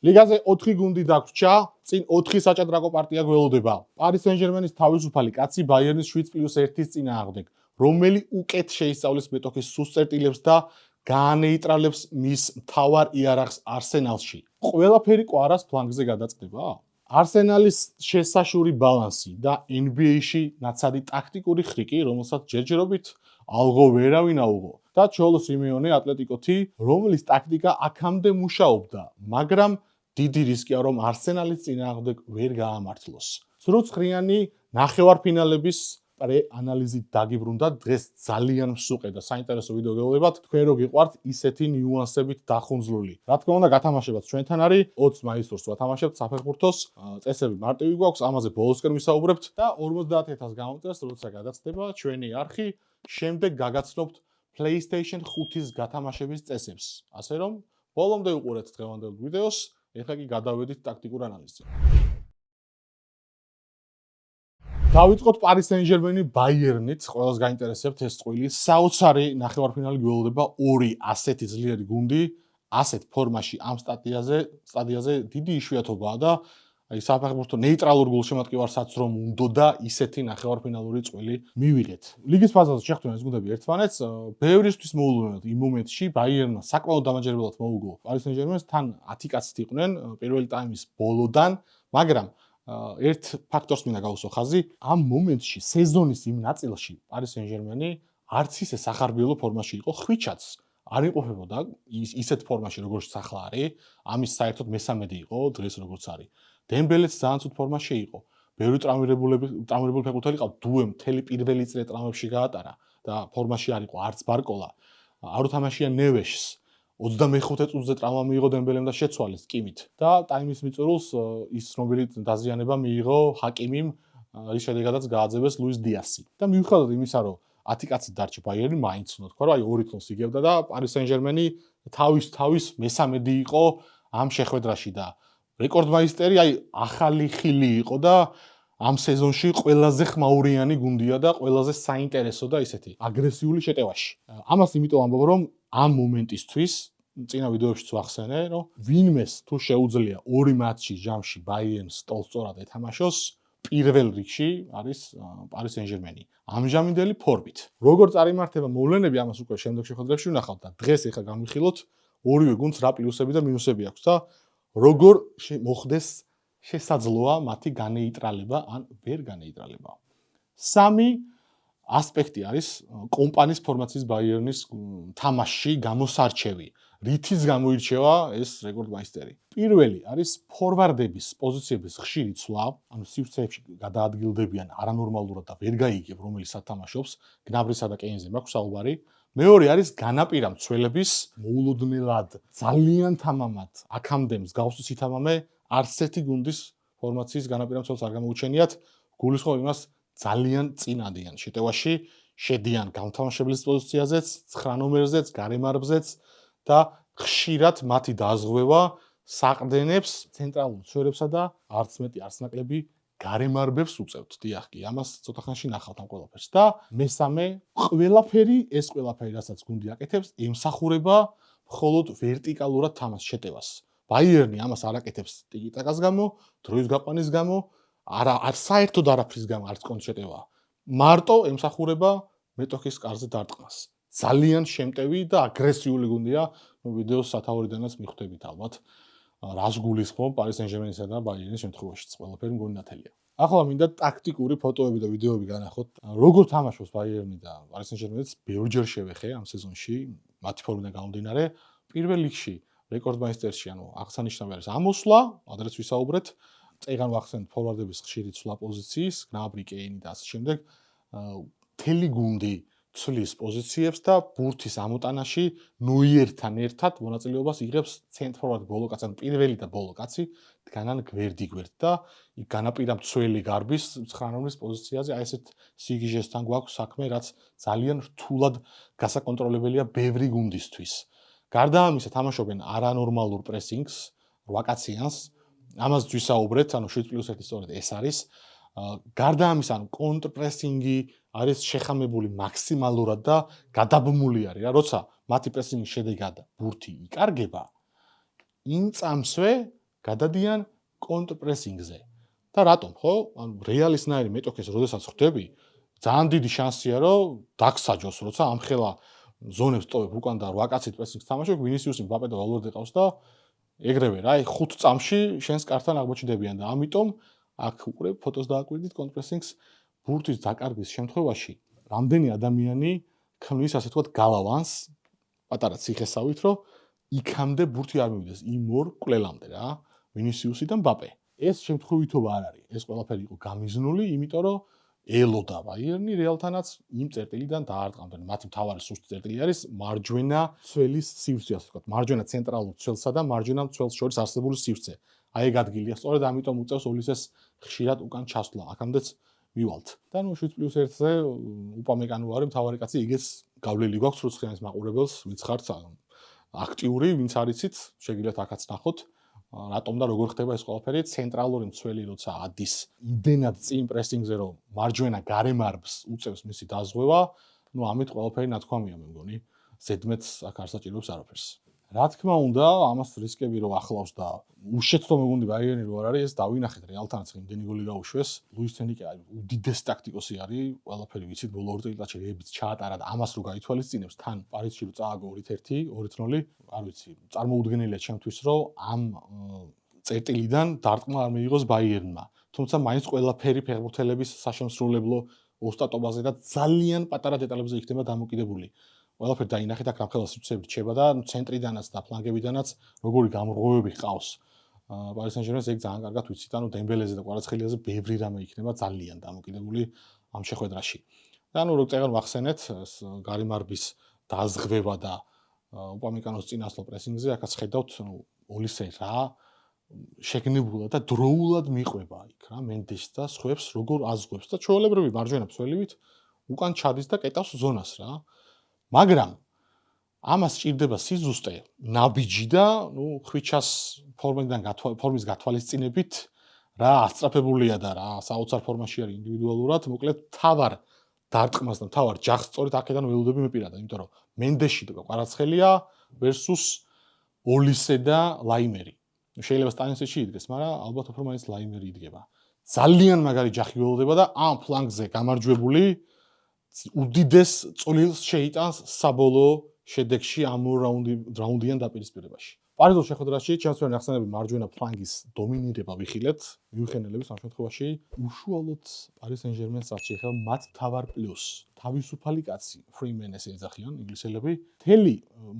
ლიგაზე 4 გუნდი დაგვრჩა, წინ 4 საჭადრაკო პარტია გველოდება. პარის სენ-ჟერმენის თავისუფალი კაცი ბაიერნის 7+1-ის წინააღმდეგ, რომელი უკეთ შეისწავლის მეტოქის სუსტ წერტილებს და გაანეიტრალებს მის მთავარ იარაღს არსენალში. ყველაფერი კვარას ფლანგზე გადაწყდება? არსენალის შესაშური ბალანსი და NBA-ში ნაცადი ტაქტიკური ხრიკი, რომელსაც ჯერჯერობით ალღო ვერავინ აუღო. და ჩოლო სიმეონე ატლეტიკოთი, რომლის ტაქტიკა აქამდე მუშაობდა, მაგრამ დიდი რისკია, რომ არსენალის წინააღმდეგ ვერ გაამართლოს. სრულწლიანი ნახევარფინალების პრე-ანალიზით დაგიბრუნდა დღეს ძალიან მსუყე და საინტერესო ვიდეო გეულებათ. თქვენ რო გიყვართ ისეთი ნიუანსებით დახუნძლული. რა თქმა უნდა, გათამაშებაც ჩვენთან არის 20 მაისურს ვათამაშებთ საფეხბურთოს. წესები მარტივი გვაქვს, ამაზე ბოლოსკენ ვისაუბრებთ და 50000 გამომწერს, როცა გადაცდება ჩვენი არხი, შემდეგ გაგაცნობთ PlayStation 5-ის გათამაშების წესებს. ასე რომ, ბოლომდე უყურეთ დღევანდელ ვიდეოს, ეხლა კი გადავედით ტაქტიკურ ანალიზზე. დავიწყოთ პარის სენ-ჟერმენი ბაიერნით, ყველას გაინტერესებთ ეს წყვილი. საოცარი ნახევარფინალი გველოდება ორი ასეთი ძლიერი გუნდი, ასეთ ფორმაში ამ სტადიაზე დიდი იშვიათობაა და აი საფეხბურთო ნეიტრალურ გულშემატკივარსაც რომ უნდოდა ისეთი ნახევარფინალური წყვილი მივიღეთ. ლიგის ფაზაზე შეხვდნენ ეს გუნდები ერთმანეთს, ბევრისთვის მოულოდნელად იმ მომენტში ბაიერნმა საკმაოდ დამაჯერებლად მოუგო პარის სენ-ჟერმენს, თან 10 კაცით იყვნენ პირველი ტაიმის ბოლოდან, მაგრამ ერთ ფაქტორს მინდა გავუსვა ხაზი, ამ მომენტში სეზონის იმ ნაწილში პარის სენ-ჟერმენი არც ისე სახარბიელო ფორმაში იყო, ხვიჩაც არ იმყოფებოდა ისეთ ფორმაში, როგორც ახლა არის, ამის საერთოდ მესამედი იყო დღეს როგორც არის. დემბელეც ძალიან ცუდ ფორმაში იყო. ბევრი ტრავმირებული ფეხბურთელი ყავთ, დუემ მთელი პირველი წრე ტრავმებში გაატარა და ფორმაში არ იყო არც ბარკოლა. არ უთამაშია ნევეშს. 25 წუთზე ტრავმა მიიღო დემბელემ და შეცვალეს ტკივით. და ტაიმის მიწურულს ის ცნობილი დაზიანება მიიღო ჰაკიმიმ, რის შედეგადაც გააძევეს ლუის დიასი. და მიუხედავად იმისა, რომ 10 კაცი დარჩა ბაიერნი, მაინც უნდა თქვა, რომ აი 2 თვლს იგებდა და პარის სენ-ჟერმენი თავის მესამედი იყო ამ შეხვედრაში და რეკორდმაისტერი, აი ახალი ხილი იყო და ამ სეზონში ყველაზე ხმაურიანი გუნდია და ყველაზე საინტერესო და ისეთი აგრესიული შეტევაში. ამას იმიტომ ამბობ, რომ ამ მომენტისთვის წინა ვიდეოებშიც ვახსენე, რომ ვინმეს თუ შეუძლია 2 მატჩი ჯამში ბაიერნს სტოლსწორად ეთამაშოს, პირველ რიგში არის პარის სენ-ჟერმენი. ამჟამინდელი ფორმით. როგორ წარიმართება მოვლენები, ამას უკვე შემდეგ შეხვედრებში ვნახავთ და დღეს ეხლა გამიხილოთ ორივე გუნდს რა პლუსები და მინუსები აქვს და როგორ მოხდეს შესაძლოა მათი განეიტრალება ან ვერ განეიტრალება. სამი ასპექტი არის კომპანიის ფორმაციის ბაიერნის თამაშში გამოსარჩევი. რითიც გამოირჩევა ეს რეკორდმაისტერი. პირველი არის ფორვარდების პოზიციების ხშირი ცვლა, ანუ სივრცეებში გადაადგილდებიან არანორმალურად და ვერ გაიგებ რომელი სათამაშობს, გნაბრისა და კეინზე მაქვს საუბარი. მეორე არის განაპირა მცველების მოულოდნელად ძალიან თამამად აქამდე მსგავსი სითამამე არც ერთი გუნდის ფორმაციის განაპირა მცველს არ გამოუჩენიათ, გულისხმობ იმას ძალიან წინადიან შეტევაში, შედიან გამთამაშებლის პოზიციაზეც, 9 ნომერზეც, გარემარბზეც და ხშირად მათი დაზღვევა საყრდენებს, ცენტრალურ მცველებსა და არც მეტი არც ნაკლები გარემარბებს უწევთ. დიახ, კი, ამას ცოტა ხანში ნახავთ ამ ყველაფერს. და მესამე, ყველაფერი, რასაც გუნდი აკეთებს, ემსახურება მხოლოდ ვერტიკალურად თამაშ შეტევას. ბაიერნი ამას არ აკეთებს ტიკიტაკას გამო, დროის გაყვანის გამო, არ საერთოდ არაფრის გამო, არც კონტრშეტევა. მარტო ემსახურება მეტოქის კარზე დარტყმას. ძალიან შემტევი და აგრესიული გუნდია, ვიდეოს სათაურიდანაც მიხვდებით ალბათ. რას გულისხმობ პარის სენ-ჟერმენისა და ბაიერნის შემთხვევაშიც ყველაფერი მგონი ნათელია. ახლა მინდა ტაქტიკური ფოტოები და ვიდეოები განახოთ. როგორ თამაშობს ბაიერნი და პარის სენ-ჟერმენიც ბევრჯერ შევეხე ამ სეზონში, მათი ფორმიდან გამომდინარე. პირველ რიგში რეკორდმაისტერში, ანუ აღსანიშნავი არის ამოსვლა, ადრეც ვისაუბრეთ, წეგან ვახსენეთ ფორვარდების ხშირი ცვლა პოზიციის, გნაბრი, კეინი და ასე შემდეგ. მთელი გუნდი ცვლის პოზიციებს და ბურთის ამოტანაში ნოიერთან ერთად მონაწილეობას იღებს ცენტრფორვარდი ბოლო კაცი, ან პირველი და ბოლო კაცი, დგანან გვერდ და იქ განაპირა მცველი გარბის 9 ნომრის პოზიციაზე, აი ესეთ სიგიჟესთან გვაქვს საქმე, რაც ძალიან რთულად გასაკონტროლებელია ბევრი გუნდისთვის. გარდა ამისა, თამაშობენ არანორმალურ პრესინგს, 8 კაციანს, ამას ვისაუბრეთ, ანუ 7+1 სწორედ ეს არის. გარდა ამისა, ანუ კონტრპრესინგი არის შეხამებული მაქსიმალურად და გადაბმული არის რა, როცა მათი პრესინგის შედეგად ბურთი იკარგება, იმ წამსვე გადადიან კონტრპრესინგზე. და რატომ, ხო? ანუ რეალისნაირი მეტოქეს როდესაც ხვდები, ძალიან დიდი შანსია, რომ დაგსაჯოს, როცა ამხელა ზონებს ტოვებ უკან და 8 კაცით პრესინგს თამაშობ, ვინისიუსი, მბაპე და ვალვერდე ყავს და ეგრევე რა, 5 წამში შენს კართან აღმოჩნდებიან და ამიტომ აქ უკვე ფოტოს დააკვირდით კონტრპრესინგს ბურთის დაკარგვის შემთხვევაში, რამდენი ადამიანი ქმნის ასე ვთქვათ გალავანს პატარა ციხესავით, რომ იქამდე ბურთი არ მივიდეს იმ ორ კვლელამდე რა, ვინისიუსი და მბაპე. ეს შემთხვევითობა არ არის. ეს ყველაფერი იყო გამიზნული, იმიტომ რომ ელოდა ბაიერნი რეალთანაც იმ წერტილიდან დაარტყამდა. მათი მთავარი სუსტი წერტილი არის მარჯვენა ცველის სივრცე, ასე ვთქვათ, მარჯვენა ცენტრალურ ცველსა და მარჯვენა ცველს შორის არსებული სივრცე. აი ეგ ადგილია. სწორედ ამიტომ უწევს ოლისეს ხშირად უკან ჩასვლა. აქამდეც მივალთ. და ნუ 7+1-ზე უპამეკანო არის მთავარი კაცი, იგეც გავლილი გვაქვს რუსხიანის მაყურებელს, ვინც ხართ აქტიური, ვინც არიცით, შეგიძლიათ აქაც ნახოთ. რატომ და როგორ ხდება ეს ყველაფერი ცენტრალური მცველი როცა ადის იმდენად წინ პრესინგზე რომ მარჯვენა გარემარბს უწევს მისი დაზღვევა, ნუ ამით ყველაფერი ნათქვამია მე მგონი. ზედმეტს აქ არ საჭიროებს არაფერს. რა თქმა უნდა, ამას რისკები რო ახლავს და უშეცდო მეგონი ბაიერნი რო არ არის, ეს დავინახეთ რეალთანაც იმდენი გოლი გაუშვეს. ლუის ენრიკე არის უდიდესი ტაქტიკოსი არის, ყველაფერი ვიცით, ბოლო 2 წელიწადში რეებიც ჩაატარა და ამას რო გაითვალისწინებს, თან პარიზში რო წააგო 2-1, 2-0, არ ვიცი, წარმოუდგენელია ჩემთვის, რომ ამ წერტილიდან დარტყმა არ მიიღოს ბაიერნმა. თუმცა მაინც ყველაფერი ფეხბურთელების საშემსრულებლო ოსტატობაზე და ძალიან პატარა დეტალებზე იქნება დამოკიდებული. ყველაფერი დაინახეთ აქ რამხელა სივრცეები რჩება და ცენტრიდანაც და ფლანგებიდანაც როგორი გამრღვევები ყავს. პარის სენ-ჟერმენს ეგ ძალიან კარგად ვიცით, ანუ დემბელეზე და კვარაცხელიაზე ბევრი რამე იქნება ძალიან დამოკიდებული ამ შეხვედრაში. და ნუ როგორ წეგან ვახსენეთ, გარემარბის დაზღვევა და უპამეკანოს წინასწარ პრესინგზე, აქაც ხედავთ, ნუ ოლისე რა შეგნებულად და დროულად მიყვება იქ რა, მენდეშს და სხვებს როგორ აზღვევს და ჩვეულებრივი მარჯვენა ფსველივით უკან ჩადის და კეტავს ზონას რა. მაგრამ ამას სჭირდება სიზუსტე, ნაბიჯი და ნუ ხვიჩას ფორმის გათვალისწინებით რა ასწრაფებულია და რა საოცარ ფორმაში არის ინდივიდუალურად, მოკლედ თავარ დარტყმას და თავარ ჯახს სწორედ აქედან ველოდები მე პირადად, იმიტომ რომ მენდეში და კვარაცხელია versus ოლისე და ლაიმერი. შეიძლება სტანისში იდგეს, მაგრამ ალბათ უფრო მაინც ლაიმერი იდგება. ძალიან მაგარი ჯახი ველოდება და ამ ფლანგზე გამარჯვებული უდიდეს წვლილს შეიტანს საბოლოო შედეგში ამ რაუნდიან დაპირისპირებაში. პარიზულ შეხვედრაში ჩემს მიერ ახსენები მარჯვენა ფლანგის დომინირება ვიხილეთ, მივხენელების ამ შემთხვევაში უშუალოდ პარი სენ-ჟერმენს რაც შეეხება მათ თავარ პლუს. თავისუფალი კაცი, ფრიმენეს ეძახიან ინგლისელები, მთელი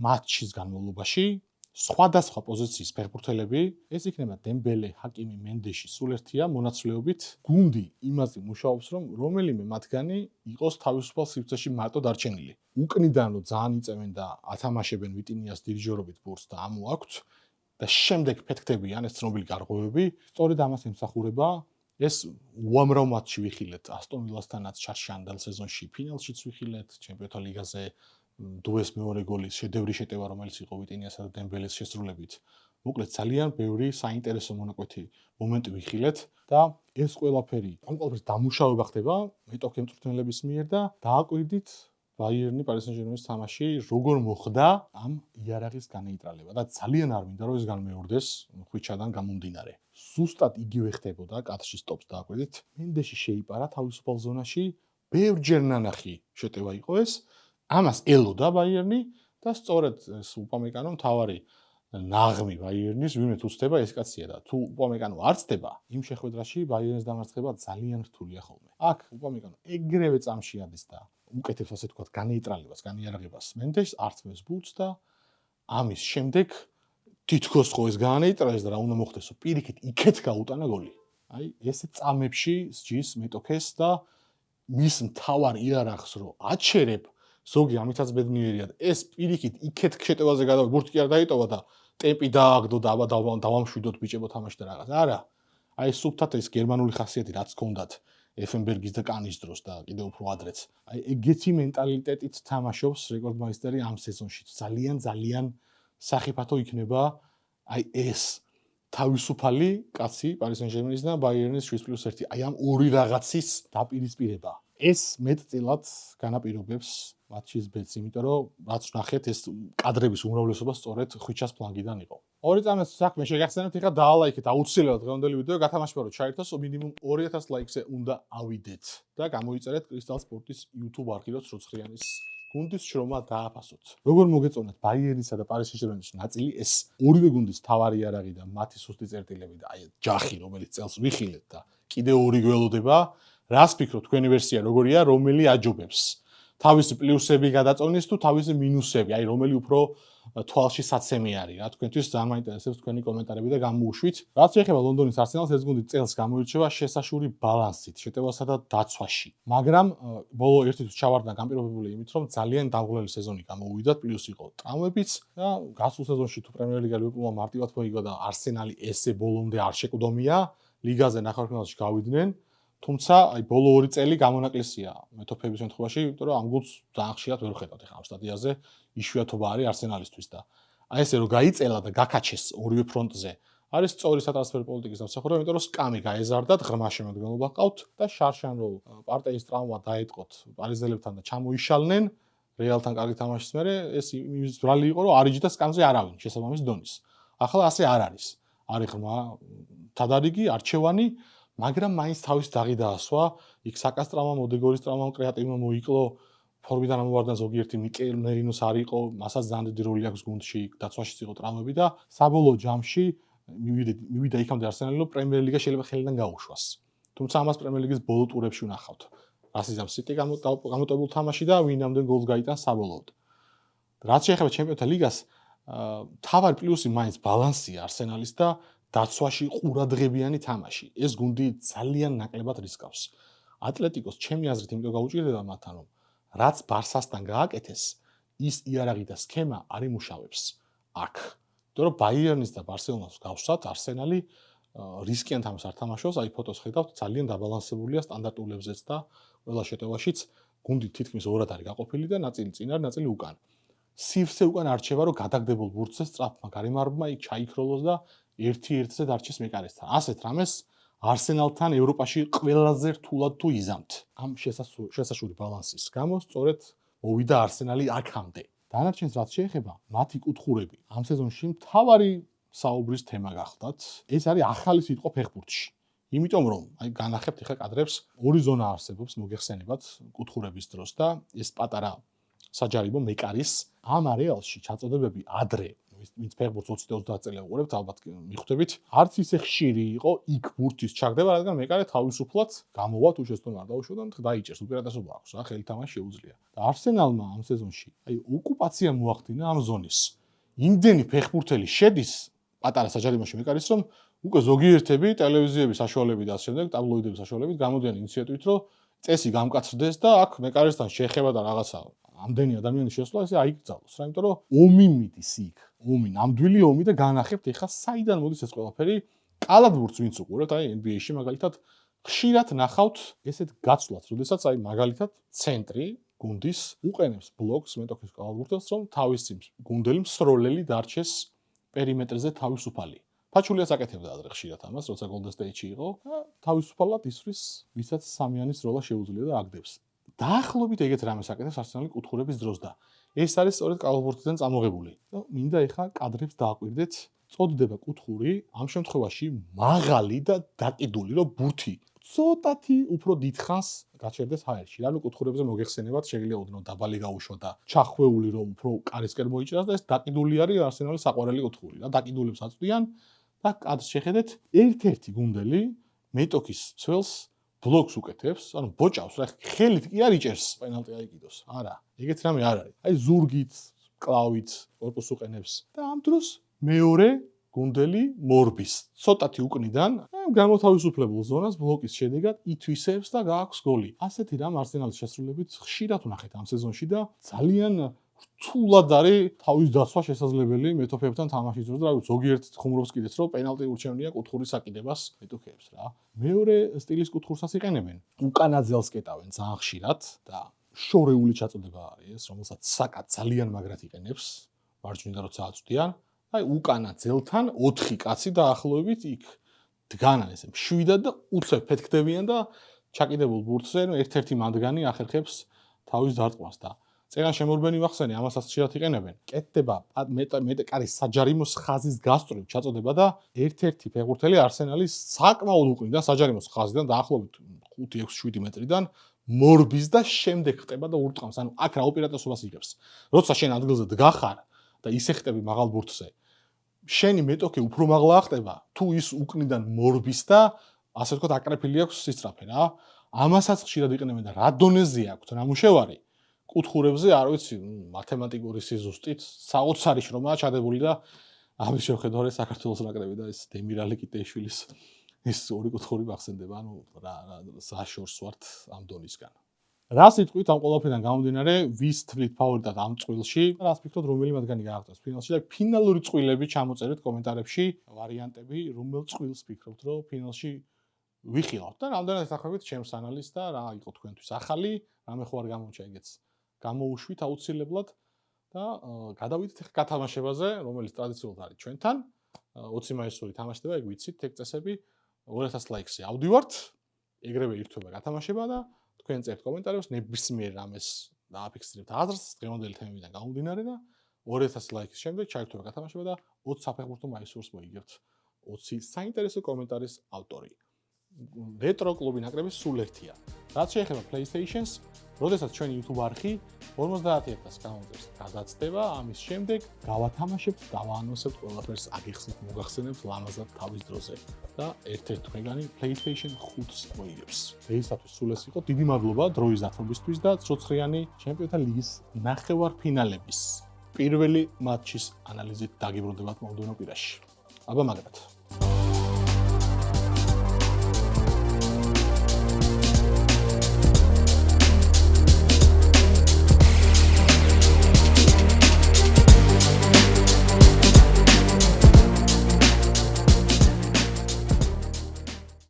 მატჩის განმავლობაში სხვადასხვა პოზიციის ფეხბურთელები, ეს იქნება დემბელე, ჰაკიმი, მენდეში, სულ ერთია მონაცვლეობით, გუნდი იმაზე მუშაობს, რომ რომელიმე მათგანი იყოს თავისუფალ სივრცეში მარტო დარჩენილი. უკნიდან რომ ძალიან იწევენ და ათამაშებენ ვიტინიას დირიჟორობით ბურთს და ამოაქვთ და შემდეგ ფეთქდებიან ეს ცნობილი გარღვევები, სწორედ ამას ემსახურება. ეს უამრავ მატჩი ვიხილეთ ასტონ ვილასთანაც ჩარშანდელ სეზონში, ფინალშიც ვიხილეთ ჩემპიონთა ლიგაზე. დუეს მეორე გოლის შედევრი შეტევა, რომელიც იყო ვიტინიასა და დემბელეს შესრულებით. მოკლედ ძალიან ბევრი საინტერესო მონაკვეთი მომენტი ვიხილეთ და ეს ყველაფერი, ამ ყველაფერს დამუშავება ხდება მეტოქე მწვრთნელების მიერ და დააკვირდით ბაიერნი პარი სენ-ჟერმენის თამაში როგორ მოხდა ამ იარაღის განეიტრალება და ძალიან არ მინდა რომ ეს განმეორდეს ხვიჩადან გამომდინარე. ზუსტად იგივე ხდებოდა კათხში სტოპს დააკვირდით. მენდეში შეიპარა თავისუფალ ზონაში, ბევრჯერ ნანახი შეტევა იყო ეს. ამას ელოდა ბაიერნი და სწორედ ეს უპამეკანო მთავარი ნაღმი ბაიერნის ვინმე თუ ცდება ეს კაცია და თუ უპამეკანო არ ცდება იმ შეხვედრაში ბაიერნის დამარცხება ძალიან რთულია ხოლმე. აქ უპამეკანო ეგრევე წამში ადის და უკეთებს ასე თქვათ განეიტრალებას, განიარაღებას მენდეშს არწმევს ბურთს და ამის შემდეგ თითქოს ხო ეს განეიტრალეს და რა უნდა მოხდესო პირიქით იქეთ გაუტანა გოლი. აი ესე წამებში სჯის მეტოქეს და მის მთავარ იარაღს რო აჩერებ ზოგი ამითაც ბედნიერია ეს პირიქით იქეთ შეტევაზე გადავი ბურთი კი არ დაიტოვა და ტემპი დააგდო და აბა დავამშვიდოთ ბიჭებო თამაში და რაღაც არა აი სუბთათ ეს გერმანული ხასიათი რაც გქონდათ ეფენბერგის და კანის დროს და კიდევ უფრო ადრეც აი ეგეთი მენტალიტეტით თამაშობს რეკორდმაისტერი ამ სეზონში ძალიან სახიფათო იქნება აი ეს თავისუფალი კაცი პარი სენ-ჟერმენის და ბაიერნის 7+1 აი ამ ორი რაღაცის დაპირისპირება ეს მეტწილად განაპირობებს მატჩის ბედს, იმიტომ რომ რაც ვნახეთ ეს კადრების უმრავლესობა სწორედ ხვიჩას ფლანგიდან იყო. ორი წამის საქმე შეგახსენებთ, ეხლა დაალაიქეთ აუცილებლად დღევანდელი ვიდეო, გათამაშება რომ ჩაერთოს, მინიმუმ 2000 ლაიქზე უნდა ავიდეთ და გამოიწერეთ კრისტალ სპორტის YouTube არქივს როცხრიანის გუნდის შრომა დააფასოთ. როგორ მოგეწონათ ბაიერნისა და პარის სენ-ჟერმენის ნაწილი, ეს ორივე გუნდის თავარი იარაღი და მათი სუსტი წერტილები და აი ჯახი, რომელიც წელს ვიხილეთ და კიდე ორი გველოდება, რას ფიქრობთ, თქვენი ვერსია როგორია, რომელი აჯობებს? თავისი პლუსები გადაწონის თუ თავისი მინუსები, აი რომელი უფრო თვალში საცემი არის რა, თქვენთვის ძალიან მაინტერესებს თქვენი კომენტარები და გამოუშვით. რაც შეეხება ლონდონის არსენალს, ეს გუნდი წელს გამოირჩევა შესაშური ბალანსით, შეტევასა და დაცვაში. მაგრამ ბოლო ერთი თვის ჩავარდნა განპირობებული იმით, რომ ძალიან დაღლილი სეზონი გამოუვიდათ, პლუს იყო ტრავმებიც და გასულ სეზონში თუ პრემიერ ლიგა ლივერპულმა მარტივად მოიგო და არსენალი ესე ბოლომდე არ შეკვდომია, ლიგაზე ნახევარფინალში გავიდნენ. თუმცა აი ბოლო 2 წელი გამონაკლისია მეტოფეების შემთხვევაში, იმიტომ რომ ამ გუნდს ძალიან ხშირად ვერ ხედავთ ახლა ამ სტადიაზე, იშვიათობა არის არსენალისთვის და აი ესე რომ გაიწელა და გაკაჩეს ორივე ფრონტზე, არის სწორი სატრანსფერო პოლიტიკის დამსახურება, იმიტომ რომ სკამი გაეზარდათ, ღრმა შემადგენლობა ყავთ და შარშან რომ პარტიის ტრავმა დაეთყოთ პარიზელებთან და ჩამოიშალნენ რეალთან კარგი თამაშის მერე, ეს იმის ბრალი იყო, რომ არიჯდა სკამზე არავინ შესაბამის დონის. ახლა ასე არ არის. არის ღრმა თადარიგი, არჩევანი მაგრამ მაინც თავის დაღი დაასვა, იქ საკას ტრავმა, მოდეგორის ტრავმა, კრეატივმა მოიკლო, ფორმიდან ამოვარდა ზოგიერთი მიკელ მერინოს არ იყო, მასაც ძალიან დიდი როლი აქვს გუნდში, დაცვაშიც იყო ტრავმები და საბოლოო ჯამში მივიდა იქამდე არსენალი, რომ პრემიერ ლიგა შეიძლება ხელიდან გაუშვას. თუმცა ამას პრემიერ ლიგის ბოლო ტურებში ვნახავთ. რას იზამს სიტი გამოტოვებულ თამაში და ვინამდე გოლს გაიტანს საბოლოოდ. რაც შეეხება ჩემპიონთა ლიგას, თავარი პლუსი მაინც ბალანსია არსენალის და დაცვაში ყურადღებიანი თამაში. ეს გუნდი ძალიან ნაკლებად რისკავს. ატლეტიკოს ჩემი აზრით იმიტომ გაუჭირდება მათთან, რომ რაც ბარსასთან გააკეთეს, ის იარაღი და სქემა არ იმუშავებს აქ. იმიტომ რომ ბაიერნის და ბარსელონას გავსვათ, არსენალი რისკიან თამაშს არ თამაშობს, აი ფოტოს ხედავთ, ძალიან დაბალანსებულია სტანდარტულებზეც და ყველა შეტევაშიც გუნდი თითქმის ორად არის გაყოფილი და ნაწილი წინ არის, ნაწილი უკან. სივსე უკან არჩევა, რომ გადაგდებულ ბურთზე სწრაფმა გარემარბმა იქ ჩაიქროლოს და ერთ-ერთზე დარჩეს მეკარესთან. ასეთ რამეს არსენალთან ევროპაში ყველაზე რთულად თუ იზამთ. ამ შესაშური ბალანსის გამო სწორედ მოვიდა არსენალი აქამდე. დანარჩენს რაც შეეხება, მათი კუთხურები ამ სეზონში მთავარი საუბრის თემა გახლდათ. ეს არის ახალი სიტყვა ფეხბურთში. იმიტომ რომ აი განახებთ ახლა კადრებს, ორი ზონა არსებობს მოგეხსენებათ კუთხურების დროს და ეს პატარა საჯარიმო მეკარის ამ არეალში ჩაწოდებები ადრე ვინც ფეხბურთს 20-30 წელი უყურებთ, ალბათ მიხვდებით, არც ისე ხშირი იყო იქ ბურთის ჩაგდება, რადგან მეკარე თავისუფლად გამოვა თუ შეცდომ არ დაუშვებდა, დაიჭერს, უპირატესობა აქვს რა, ხელი თამაში შეუძლია. და არსენალმა ამ სეზონში აი ოკუპაცია მოახდინა ამ ზონის. იმდენი ფეხბურთელი შედის პატარა საჯარიმოში მეკარის, რომ უკვე ზოგიერთები ტელევიზიების საშუალებით და ასე შემდეგ, ტაბლოიდების საშუალებით გამოდიან ინიციატივით, რომ წესი გამკაცრდეს და აქ მეკარესთან შეხება და რაღაცა ამდენი ადამიანის შესვლა ესე აიკრძალოს რა, იმიტომ რომ ომი მიდის იქ. ომი, ნამდვილი ომი და განახებთ ეხლა საიდან მოდის ეს ყველაფერი. კალათბურთს ვინც უყურებთ, აი NBA-ში მაგალითად ხშირად ნახავთ ესეთ გაცვლას, როდესაც აი მაგალითად ცენტრი გუნდის უყენებს ბლოკს მეტოქის კალათბურთელს, რომ თავისი გუნდელი მსროლელი დარჩეს პერიმეტრზე თავისუფალი. ფაჩულიას აკეთებდა ადრე ხშირად ამას, როცა Golden State-ში იყო და თავისუფალად ისვრის, ვისაც სამიანის როლა შეუძლია და აგდებს. დაახლოებით ეგეთ რამეს აკეთებს არსენალი კუთხურების დროს და ეს არის სწორედ კალათბურთიდან წამოღებული. და მინდა ეხლა კადრებს დააკვირდეთ, წოდდება კუთხური, ამ შემთხვევაში მაღალი და დაკიდული, რომ ბურთი ცოტათი უფრო დიდხანს გაჩერდეს ჰაერში. რა ნუ კუთხურებზე მოგეხსენებათ, შეიძლება ოდნავ დაბალი გაუშვა და ჩახვეული რომ უფრო კარისკენ მოიჭრას და ეს დაკიდული არის არსენალის საყვარელი კუთხური. და დაკიდულებს აწვდიან და კადრს შეხედეთ, ერთ-ერთი გუნდელი მეტოქის ცველს ბლოკს უკეთებს, ანუ ბოჭავს, რა ხელით კი არ იჭერს პენალტი აიგიდოს. არა, ეგეთ რამე არ არის. აი ზურგით, კლავით, კორპუსს უყენებს და ამ დროს მეორე გუნდელი მორბის. ცოტათი უკნიდან, გამოთავისუფლებულ ზონას ბლოკის შედეგად ითვისებს და გააქვს გოლი. ასეთი რამ არსენალის შესრულებით ხშირად ვნახეთ ამ სეზონში და ძალიან რთულად არის თავის დაცვა შესაძლებელი მეტოქეებთან თამაშის დროს და რა ვიცი, ზოგიერთ ხუმრობს კიდეც, რომ პენალტი ურჩევნია კუთხურის საკიდებას მეტოქეებს რა. მეორე სტილის კუთხურსაც იყენებენ. უკანაძელს კეტავენ ძალიან ხშირად და შორეული ჩაწოდება არის ეს, რომელსაც საკა ძალიან მაგრად იყენებს, მარჯვნიდან როცა აწვდიან. აი უკანა ძელთან 4 კაცი დაახლოებით იქ დგანან ესე მშვიდად და უცებ ფეთქდებიან და ჩაკიდებულ ბურთზე ერთ-ერთი მათგანი ახერხებს თავის დარტყმას და წეგან შემორბენი ვახსენე, ამასაც ხშირად იყენებენ. კეთდება მეტეკარის საჯარიმოს ხაზის გასწვრივ ჩაწოდება და ერთ-ერთი ფეხბურთელი არსენალის საკმაოდ უყრიდან საჯარიმოს ხაზიდან დაახლოებით 5-6-7 მეტრიდან მორბის და შემდეგ ხტება და ურტყამს. ანუ აქ რა უპირატესობას იღებს. როცა შენ ადგილზე დგახარ და ისე ხტები მაღალ ბურთზე, შენი მეტოქე უფრო მაღლა ხტება, თუ ის უკნიდან მორბის და ასე ვთქვათ, აკრეფილი აქვს სისწრაფე რა. ამასაც ხშირად იყენებენ და რა დონეზე აქვს ნამუშევარი? კუთხურებზე, არ ვიცი, მათემატიკური სიზუსტით, საოცარი შრომაა ჩადებული და ამის შეხედვით საქართველოს ნაკრები და ეს დემირალი კიტეიშვილის ეს ორი კუთხური მახსენდება, ანუ რა საშორს ვართ ამ დონისგან. რას იტყვით ამ ყველაფერიდან გამომდინარე, ვის თვლით ფავორიტად ამ წყვილში? რას ფიქრობთ, რომელი მათგანი გააღწევს ფინალში და ფინალური წყვილები ჩამოწერეთ კომენტარებში, ვარიანტები, რომელ წყვილს ფიქრობთ, რომ ფინალში ვიხილავთ და რამდენად ეთანხმებით ჩემს ანალიზს და რა იყო თქვენთვის ახალი, რამე ხო არ გამოჩა ეგეც. გამოუშვით აუცილებლად და გადავიდეთ ახლა გათამაშებაზე, რომელიც ტრადიციულად არის ჩვენთან. 20 მაისური თამაშდება, ეგ ვიცით, ეგ წესები 2000 ლაიქზე ავდივართ. ეგრევე ირთვება გათამაშება და თქვენ წერთ კომენტარებს, ნებისმიერ რამეს დააფიქსირებთ აზრს დღევანდელი თემებიდან გამომდინარე და 2000 ლაიქის შემდეგ ჩაირთვება გათამაშება და 20 საფეხბურთო მაისურს მოიგებთ. 20 საინტერესო კომენტარის ავტორი. Retro კლუბი ნაკრები სულ ერთია. რაც შეეხება PlayStation-ს, როდესაც ჩვენი YouTube არხი 50000-ს გამოწერს გადაცდება, ამის შემდეგ გავათამაშებთ, დავაანონსებთ ყველაფერს, აგიხსნით, მოგახსენებთ ლამაზად თავის დროზე და ერთ-ერთ თქვენგანი PlayStation 5-ს მოიგებს. დღეისათვის სულ ეს იყო. დიდი მადლობა დროის დათმობისთვის და ცოცხლიანი ჩემპიონთა ლიგის ნახევარფინალების პირველი მატჩის ანალიზით დაგიბრუნდებათ მომდევნო კვირაში. აბა მაგრად.